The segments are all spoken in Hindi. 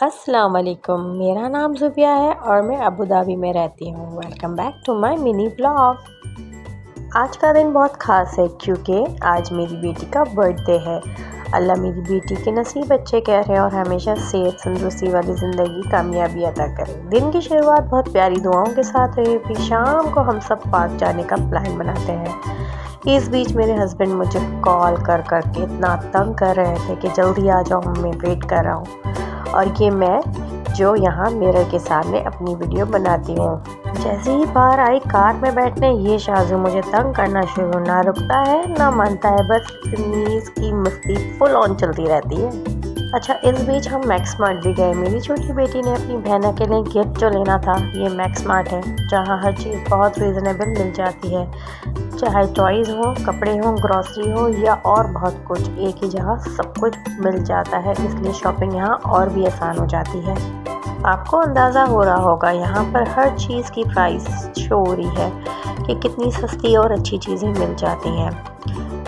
अस्सलाम वालेकुम, मेरा नाम ज़ुबिया है और मैं अबू धाबी में रहती हूँ। Welcome back to my mini blog. आज का दिन बहुत ख़ास है क्योंकि आज मेरी बेटी का बर्थडे है। अल्लाह मेरी बेटी के नसीब अच्छे करे और हमेशा सेहत तंदुरुस्ती वाली ज़िंदगी कामयाबी अता करे। दिन की शुरुआत बहुत प्यारी दुआओं के साथ हुई, फिर शाम को हम सब पार्क जाने का प्लान बनाते हैं। इस बीच मेरे हस्बैंड मुझे कॉल कर के इतना तंग कर रहे थे कि जल्दी आ जाओ, मैं वेट कर रहा हूँ। और ये मैं जो यहाँ मिरर के सामने अपनी वीडियो बनाती हूँ। जैसे ही बाहर आई कार में बैठने, ये शाजू मुझे तंग करना शुरू, ना रुकता है ना मानता है, बस इतनी इसकी मस्ती फुल ऑन चलती रहती है। अच्छा, इस बीच हम मैक्स मार्ट भी गए। मेरी छोटी बेटी ने अपनी बहना के लिए गिफ्ट जो लेना था, ये मैक्स मार्ट है जहाँ हर चीज़ बहुत रीज़नेबल मिल जाती है, चाहे टॉयज़ हो, कपड़े हो, ग्रॉसरी हो या और बहुत कुछ, एक ही जगह सब कुछ मिल जाता है, इसलिए शॉपिंग यहाँ और भी आसान हो जाती है। आपको अंदाज़ा हो रहा होगा यहाँ पर हर चीज़ की प्राइस शो हो रही है कि कितनी सस्ती और अच्छी चीज़ें मिल जाती हैं।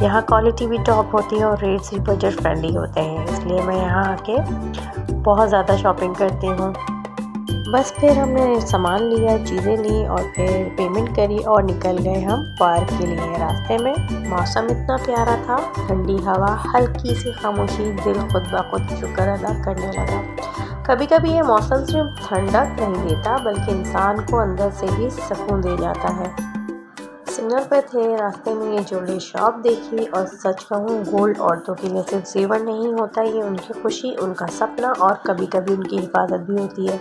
यहाँ क्वालिटी भी टॉप होती है और रेट्स भी बजट फ्रेंडली होते हैं, इसलिए मैं यहाँ आके बहुत ज़्यादा शॉपिंग करती हूँ। बस फिर हमने सामान लिया, चीज़ें ली और फिर पेमेंट करी और निकल गए हम पार्क के लिए। रास्ते में मौसम इतना प्यारा था, ठंडी हवा, हल्की सी खामोशी, दिल खुद ब खुद शुक्र अदा करने लगा। कभी कभी ये मौसम सिर्फ ठंडक नहीं देता बल्कि इंसान को अंदर से भी सुकून दे जाता है। सिग्नल पे थे, रास्ते में ये ज्वेलरी शॉप देखी और सच कहूँ, गोल्ड औरतों के लिए सिर्फ जेवर नहीं होता, ये उनकी खुशी, उनका सपना और कभी कभी उनकी हिफाजत भी होती है।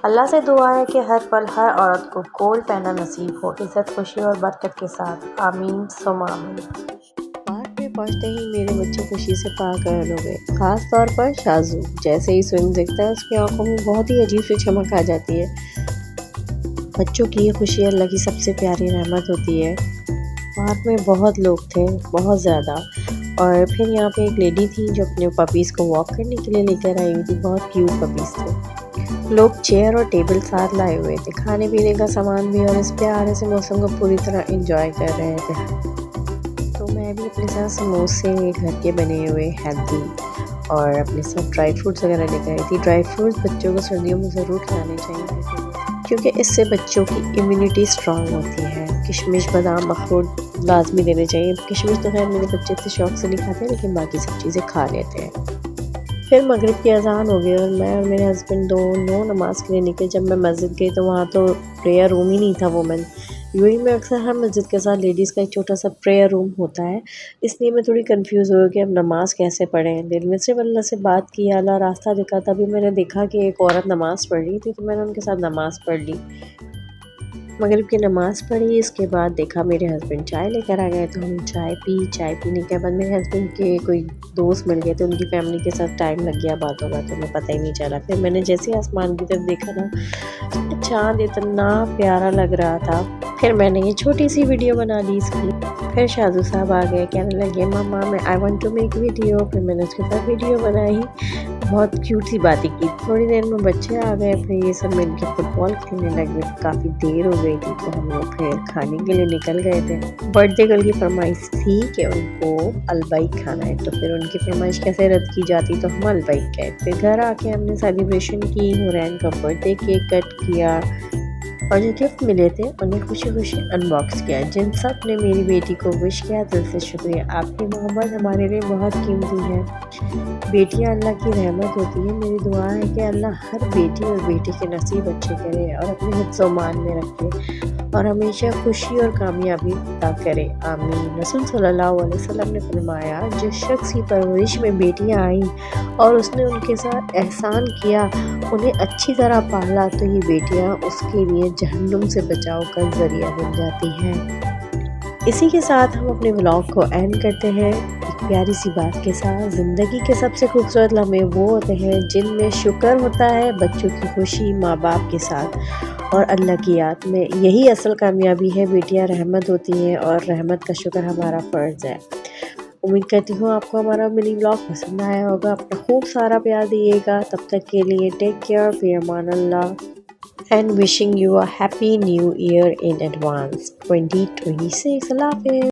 अल्लाह से दुआ है कि हर पल हर औरत को गोल्ड पहना नसीब हो, इज़्ज़त, खुशी और बरकत के साथ। आमीन सुम्मा आमीन। पार्क में पहुंचते ही मेरे बच्चे खुशी से पागल हो गए, खास तौर पर शाजू। जैसे ही स्विंग देखता है उसकी आंखों में बहुत ही अजीब सी चमक आ जाती है। बच्चों की ये खुशी अल्लाह की सबसे प्यारी रहमत होती है। पार्क में बहुत लोग थे, बहुत ज़्यादा। और फिर यहाँ पे एक लेडी थी जो अपने पपीज़ को वॉक करने के लिए लेकर आई हुई थी। बहुत क्यूट पपीज़ थे। लोग चेयर और टेबल साथ लाए हुए थे, खाने पीने का सामान भी, और इस प्यारे से मौसम को पूरी तरह एंजॉय कर रहे थे। तो मैं भी अपने साथ समोसे घर के बने हुए हेल्दी और अपने साथ ड्राई फ्रूट्स वगैरह लेकर आई थी। ड्राई फ्रूट्स बच्चों को सर्दियों में ज़रूर खिलाने चाहिए क्योंकि इससे बच्चों की इम्यूनिटी स्ट्रांग होती है। किशमिश, बादाम, अखरोट लाजमी देने चाहिए। किशमिश तो खैर मेरे बच्चे इतने शौक से नहीं खाते, लेकिन बाकी सब चीज़ें खा लेते हैं। फिर मगरिब की अज़ान हो गई और मैं और मेरे हस्बैंड दोनों नमाज़ के लिए निकले। जब मैं मस्जिद गई तो वहाँ तो प्रेयर रूम ही नहीं था वुमेन। यूँ में अक्सर हर मस्जिद के साथ लेडीज़ का एक छोटा सा प्रेयर रूम होता है, इसलिए मैं थोड़ी कंफ्यूज हो गई कि अब नमाज़ कैसे पढ़ें। दिल में सिर्फ अल्लाह से बात की, अल्लाह रास्ता दिखा। तभी मैंने देखा कि एक औरत नमाज़ पढ़ रही थी, तो मैंने उनके साथ नमाज़ पढ़ ली। मगरिब की नमाज़ पढ़ी, इसके बाद देखा मेरे हस्बैंड चाय लेकर आ गए, तो हम चाय पी। चाय पीने के बाद मेरे हस्बैंड के कोई दोस्त मिल गए थे, उनकी फैमिली के साथ टाइम लग गया बातों में पता ही नहीं चला। फिर मैंने जैसे ही आसमान की तरफ देखा ना, तो चाँद इतना प्यारा लग रहा था। फिर मैंने ये छोटी सी वीडियो बना ली इसकी। फिर शाजू साहब आ गए, कहने लगे मामा मैं I want to make video. फिर मैंने उसके साथ वीडियो बनाई, बहुत क्यूट सी बातें की। थोड़ी देर में बच्चे आ गए, फिर ये सब मिलकर फुटबॉल खेलने लगे। काफ़ी देर हो गई थी, तो हम लोग फिर खाने के लिए निकल गए थे। बर्थडे गर्ल की फरमाइश थी कि उनको अलबाइक खाना है, तो फिर उनकी फरमाइश कैसे रद्द की जाती, तो हम अलबाइक गए। फिर घर आके हमने सेलिब्रेशन की, हुरैन का बर्थडे केक कट किया और जो गिफ्ट मिले थे उन्हें खुशी खुशी अनबॉक्स किया। जिन सब ने मेरी बेटी को विश किया, दिल से शुक्रिया। आपकी मोहब्बत हमारे लिए बहुत कीमती है। बेटियां अल्लाह की रहमत होती है। मेरी दुआ है कि अल्लाह हर बेटी और बेटे के नसीब अच्छे करे और अपने हिफ्ज़-ओ-मान में रखे और हमेशा खुशी और कामयाबी अता करे। आमीन। रसूल सल्लल्लाहु अलैहि वसल्लम ने फरमाया, जिस शख्स की परवरिश में बेटियां आईं और उसने उनके साथ एहसान किया, उन्हें अच्छी तरह पाला, तो ये बेटियां उसके लिए जहन्नुम से बचाव का ज़रिया बन जाती हैं। इसी के साथ हम अपने व्लॉग को एंड करते हैं एक प्यारी सी बात के साथ। ज़िंदगी के सबसे खूबसूरत लम्हे वो होते हैं जिनमें शुक्र होता है, बच्चों की खुशी, माँ बाप के साथ और अल्लाह की याद में। यही असल कामयाबी है। बेटियां रहमत होती हैं और रहमत का शुक्र हमारा फ़र्ज़ है। उम्मीद करती हूँ आपको हमारा मिनी ब्लॉग पसंद आया होगा। अपना खूब सारा प्यार दिएगा। तब तक के लिए टेक केयर, फ़ी अमान अल्लाह, and wishing you a happy new year in advance 2026. Allah Hafiz.